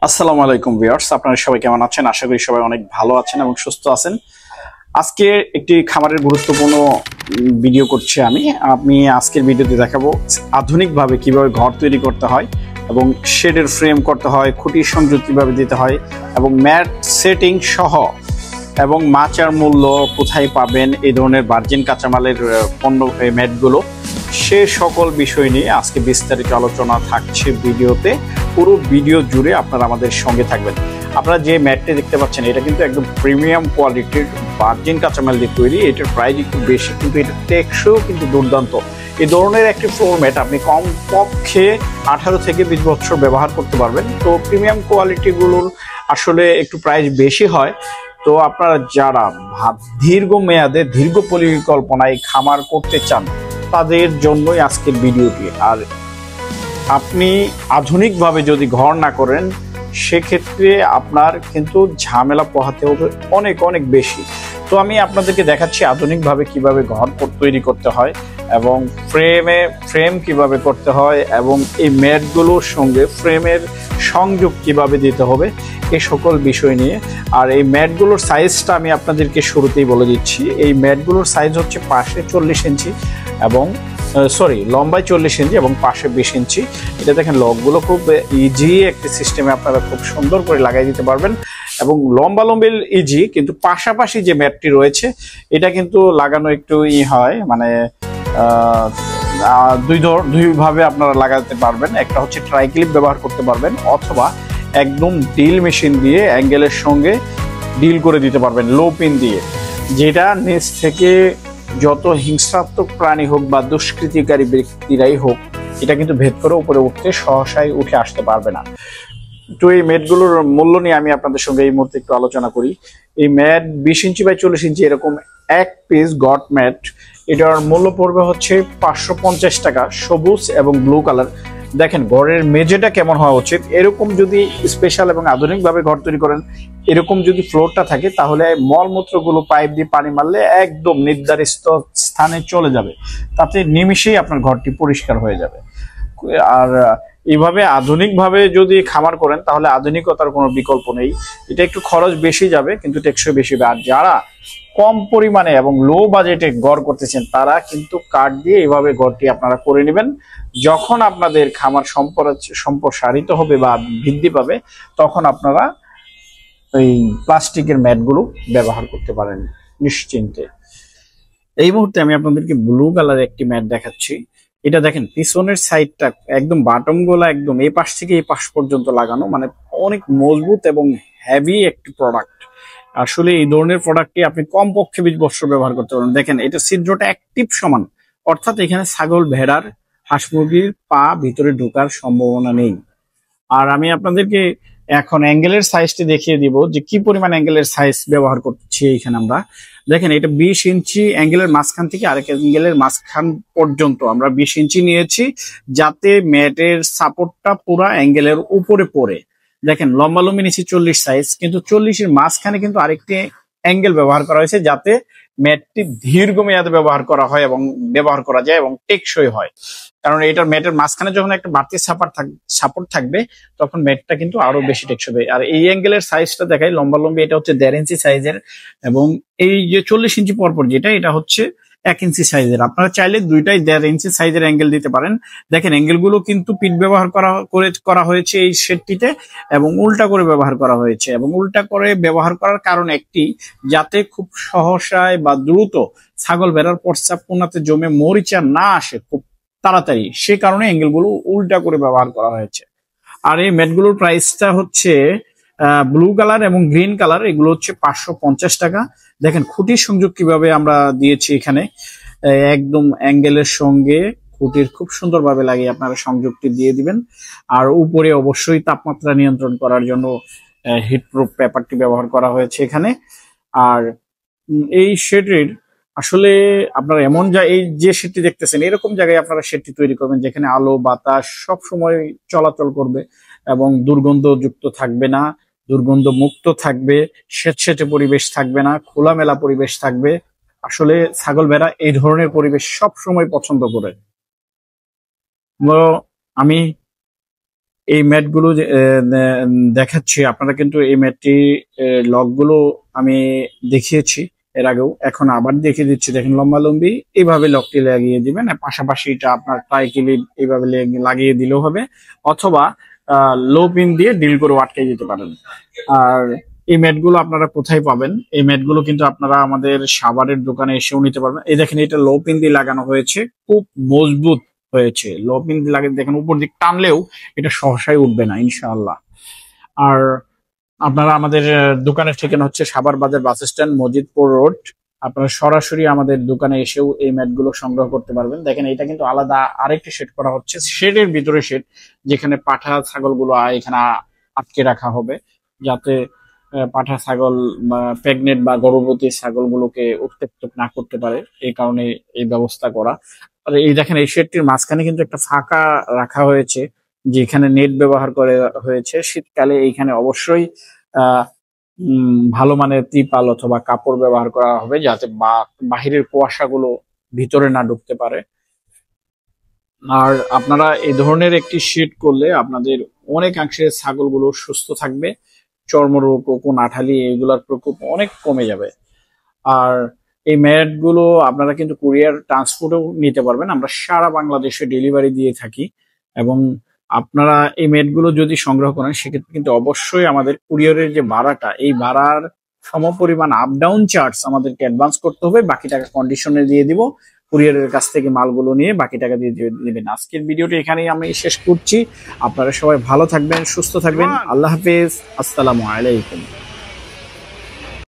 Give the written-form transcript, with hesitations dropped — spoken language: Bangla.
আসসালামু আলাইকুম ভিউয়ার্স, আপনারা সবাই কেমন আছেন? আশা করি সবাই অনেক ভালো আছেন এবং সুস্থ আছেন। আজকে একটি খামারের গুরুত্বপূর্ণ ভিডিও করছি আমি আজকের ভিডিওতে দেখাবো আধুনিকভাবে কিভাবে ঘর তৈরি করতে হয় এবং শেডের ফ্রেম করতে হয়, খুঁটির সংযোগ কিভাবে দিতে হয় এবং ম্যাট সেটিং সহ এবং মাচার মূল্য কোথায় পাবেন, এই ধরনের ভার্জিন কাঁচামালের পণ্য ম্যাটগুলো, সে সকল বিষয় নিয়ে আজকে বিস্তারিত আলোচনা থাকছে ভিডিওতে। পুরো ভিডিও জুড়ে আপনারা আমাদের সঙ্গে থাকবেন। আপনারা যে ম্যাটটি দেখতে পাচ্ছেন এটা কিন্তু একদম প্রিমিয়াম কোয়ালিটির ভার্জিন কাঁচামাল দিয়ে তৈরি। এটার প্রাইস একটু বেশি কিন্তু এটা টেকসইও কিন্তু দুর্দান্ত। এই ধরনের একটি ফ্লোর ম্যাট আপনি কমপক্ষে 18 থেকে 20 বছর ব্যবহার করতে পারবেন। তো প্রিমিয়াম কোয়ালিটিগুলোর আসলে একটু প্রাইস বেশি হয়। তো আপনারা যারা দীর্ঘ মেয়াদে দীর্ঘ পরিকল্পনায় খামার করতে চান তাদের জন্যই আজকের ভিডিওটি। আর আপনি আধুনিকভাবে যদি ঘর না করেন সেক্ষেত্রে আপনার কিন্তু ঝামেলা পোহাতে হবে অনেক অনেক বেশি। তো আমি আপনাদেরকে দেখাচ্ছি আধুনিকভাবে কিভাবে ঘর তৈরি করতে হয় এবং ফ্রেম কিভাবে করতে হয় এবং এই ম্যাটগুলোর সঙ্গে ফ্রেমের সংযোগ কিভাবে দিতে হবে, এই সকল বিষয় নিয়ে। আর এই ম্যাটগুলোর সাইজটা আমি আপনাদেরকে শুরুতেই বলে দিচ্ছি। এই ম্যাটগুলোর সাইজ হচ্ছে পাশে 40 ইঞ্চি এবং লম্বায় 40 ইঞ্চি এবং পাশে 20 ইঞ্চি। এটা দেখেন লকগুলো খুব ইজি একটি সিস্টেমে আপনারা খুব সুন্দর করে লাগাই দিতে পারবেন এবং লম্বি ইজি, কিন্তু পাশাপাশি যে ম্যাটটি রয়েছে এটা কিন্তু লাগানো একটু হয়, মানে দুইভাবে আপনারা লাগাতে পারবেন। একটা হচ্ছে ট্রাই ক্লিপ ব্যবহার করতে পারবেন অথবা একদম ড্রিল মেশিন দিয়ে অ্যাঙ্গেলের সঙ্গে ডিল করে দিতে পারবেন লো পিন দিয়ে, যেটা নিচ থেকে যত হিংসাত্মক প্রাণী হোক বা দুষ্কৃতিকারী ব্যক্তিরাই হোক এটা কিন্তু ভেদ করে উপরে উঠতে সহসায় উঠে আসতে পারবে না। তো এই ম্যাটগুলোর মূল্য নিয়ে আমি আপনাদের সঙ্গে এই মুহূর্তে একটু আলোচনা করি। এই ম্যাট 20 ইঞ্চি বাই 40 ইঞ্চি এরকম এক পিস গট ম্যাট, এটার মূল্য পড়বে হচ্ছে 550 টাকা, সবুজ এবং ব্লু কালার। দেখেন ঘরের মেঝেটা কেমন হওয়া উচিত, এরকম যদি স্পেশাল এবং আধুনিকভাবে ঘর তৈরি করেন, এরকম যদি ফ্লোরটা থাকে তাহলে মলমূত্রগুলো পাইপ দিয়ে পানি মারলে একদম নির্ধারিত স্থানে চলে যাবে, তাতে নিমিশেই আপনার ঘরটি পরিষ্কার হয়ে যাবে। আর এইভাবে আধুনিকভাবে যদি খামার করেন তাহলে আধুনিকতার কোনো বিকল্প নেই। এটা একটু খরচ বেশি যাবে কিন্তু টেকসই বেশি হবে। আর যারা কম পরিমাণে এবং লো বাজেটে ঘর করতেছেন তারা কিন্তু কাঠ দিয়ে এইভাবে ঘরটি আপনারা করে নেবেন। যখন আপনাদের খামার সম্প্রসারিত হবে বা বৃদ্ধি পাবে তখন আপনারা এই প্লাস্টিকের ম্যাটগুলো ব্যবহার করতে পারেন নিশ্চিন্তে। এই মুহূর্তে আমি আপনাদেরকে ব্লু কালারের একটি ম্যাট দেখাচ্ছি। এটা দেখেন পিছনের সাইডটা একদম বাটম গোলা, একদম এই পাশ থেকে এই পাশ পর্যন্ত লাগানো, মানে অনেক মজবুত এবং হেভি একটি প্রোডাক্ট। আসলে এই ধরনের প্রোডাক্টটি আপনি কমপক্ষে 20 বছর ব্যবহার করতে পারেন। দেখেন এটা ছিদ্রটা অ্যাক্টিভ সমান, অর্থাৎ এখানে ছাগল, ভেড়ার, হাঁস মুরগির পা ভিতরে ঢোকার সম্ভাবনা নেই। আর আমি আপনাদেরকে এখন অ্যাঙ্গেলের সাইজটি দেখিয়ে দিব যে কি পরিমাণ অ্যাঙ্গেলের সাইজ ব্যবহার করছি এখানে আমরা। দেখেন এটা 20 ইঞ্চি অ্যাঙ্গেলের মাঝখান থেকে আরেক অ্যাঙ্গেলের মাঝখান পর্যন্ত আমরা 20 ইঞ্চি নিয়েছি, যাতে ম্যাটের সাপোর্টটা পুরো অ্যাঙ্গেলের উপরে পড়ে। দেখেন লম্বি নিয়েছি 40 সাইজ, কিন্তু 40-এর মাঝখানে কিন্তু আরেকটি অ্যাঙ্গেল ব্যবহার করা হয়েছে যাতে ম্যাটটি দীর্ঘমেয়াদে ব্যবহার করা হয় এবং ব্যবহার করা যায় এবং টেকসই হয়। কারণ এটার ম্যাটের মাঝখানে যখন একটা বাড়তি সাপোর্ট থাকবে তখন ম্যাটটা কিন্তু আরো বেশি টেকসই হবে। আর এই অ্যাঙ্গেলের সাইজটা দেখাই, লম্বি এটা হচ্ছে 1.5 ইঞ্চি সাইজের এবং এই যে 40 ইঞ্চি পরপর যেটা, এটা হচ্ছে 1 ইঞ্চি সাইজের। আপনারা চাইলে দুইটাই 1.5 ইঞ্চি সাইজের অ্যাঙ্গেল দিতে পারেন। দেখেন অ্যাঙ্গেলগুলো কিন্তু পিট ব্যবহার করা হয়েছে এই সেটটিতে এবং উল্টা করে ব্যবহার করা হয়েছে। এবং উল্টা করে ব্যবহার করার কারণ একটি, যাতে খুব সহসায় বা দ্রুত ছাগল ভেড়ার প্রস্রাব কোনাতে জমে মরিচা না আসে খুব তাড়াতাড়ি, সে কারণে অ্যাঙ্গেলগুলো উল্টা করে ব্যবহার করা হয়েছে। আর এই ম্যাটগুলোর প্রাইসটা হচ্ছে ব্লু কালার এবং গ্রিন কালার, এগুলো হচ্ছে 550 টাকা। দেখেন খুঁটির সংযোগ কিভাবে আমরা দিয়েছি এখানে, একদম অ্যাঙ্গেলের সঙ্গে খুঁটির খুব সুন্দরভাবে লাগিয়ে আপনারা সংযোগটি দিয়ে দিবেন। আর উপরে অবশ্যই তাপমাত্রা নিয়ন্ত্রণ করার জন্য হিটপ্রুফ পেপারটি ব্যবহার করা হয়েছে এখানে। আর এই শেডের আসলে আপনারা এই যে শেডটি দেখতেছেন এরকম জায়গায় আপনারা শেডটি তৈরি করবেন যেখানে আলো বাতাস সব সময় চলাচল করবে এবং দুর্গন্ধযুক্ত থাকবে না, দুর্গন্ধ মুক্ত থাকবে, স্যাঁতসেঁতে পরিবেশ থাকবে না, খোলামেলা পরিবেশ থাকবে। আসলে ছাগল ভেড়া এই ধরনের পরিবেশ সব সময় পছন্দ করে। আমি এই ম্যাটগুলো দেখাচ্ছি, আপনারা কিন্তু এই ম্যাটটি লকগুলো আমি দেখিয়েছি এর আগেও, এখন আবার দেখিয়ে দিচ্ছি। দেখেন লম্বা লম্বি এইভাবে লকটি লাগিয়ে দিবেন, আর পাশাপাশি এটা আপনার ট্রাই ক্লিপ এইভাবে লাগিয়ে দিলেও হবে, অথবা লো পিন দিয়ে ডিল করে আটকে দিতে পারেন। আর এই ম্যাটগুলো আপনারা কোথায় পাবেন? এই ম্যাটগুলো কিন্তু আপনারা আমাদের সাভারের দোকানে এসেও নিতে পারবেন। এই দেখেন এটা লো পিন দিয়ে লাগানো হয়েছে, খুব মজবুত হয়েছে। লো পিন দিয়ে লাগিয়ে দেখেন উপর দিক টানলেও এটা সহসাই উঠবে না ইনশাআল্লাহ। আর আপনারা আমাদের দোকানের ঠিকানা হচ্ছে সাভার বাজার বাস স্ট্যান্ড, মজিদপুর রোড। আপনারা সরাসরি আমাদের দোকানে এসেও এই ম্যাটগুলো সংগ্রহ করতে পারবেন। দেখেন এটা কিন্তু আলাদা আরেকটি শেড করা হচ্ছে, শেডের ভিতরে শেড, যেখানে পাঠা ছাগলগুলো এখানে আটকে রাখা হবে, যাতে পাঠা ছাগল প্রেগনেন্ট বা গর্ভবতী ছাগলগুলোকে উত্তেক্ত না করতে পারে, এই কারণে এই ব্যবস্থা করা। আর এই দেখেন এই শেডটির মাঝখানে কিন্তু একটা ফাঁকা রাখা হয়েছে, যেখানে নেট ব্যবহার করে হয়েছে। শীতকালে এইখানে অবশ্যই ভালো মানের ত্রিপাল অথবা কাপড় ব্যবহার করা হবে, যাতে বাহিরের কুয়াশাগুলো ভিতরে না ঢুকতে পারে। আর আপনারা এই ধরনের একটি শেড করলে আপনাদের অনেকাংশে ছাগলগুলো সুস্থ থাকবে, চর্মরোগ, কোন আঠালি এগুলোর প্রকোপ অনেক কমে যাবে। আর এই ম্যাট গুলো আপনারা কিন্তু কুরিয়ার ট্রান্সপোর্টেও নিতে পারবেন, আমরা সারা বাংলাদেশে ডেলিভারি দিয়ে থাকি। এবং আপনারা এই ম্যাট গুলো যদি সংগ্রহ করেন সেক্ষেত্রে কিন্তু অবশ্যই আমাদের কুরিয়ারের যে ভাড়াটা, এই ভাড়ার সমপরিমাণ আপ ডাউন চার্জ আমাদেরকে অ্যাডভান্স করতে হবে, বাকি টাকা কন্ডিশনে দিয়ে দিব। কুরিয়ারের কাছ থেকে মালগুলো নিয়ে বাকি টাকা দিয়ে দিবেন। আজকের ভিডিওটি এখানেই আমি শেষ করছি। আপনারা সবাই ভালো থাকবেন, সুস্থ থাকবেন। আল্লাহ হাফেজ, আসসালামু আলাইকুম।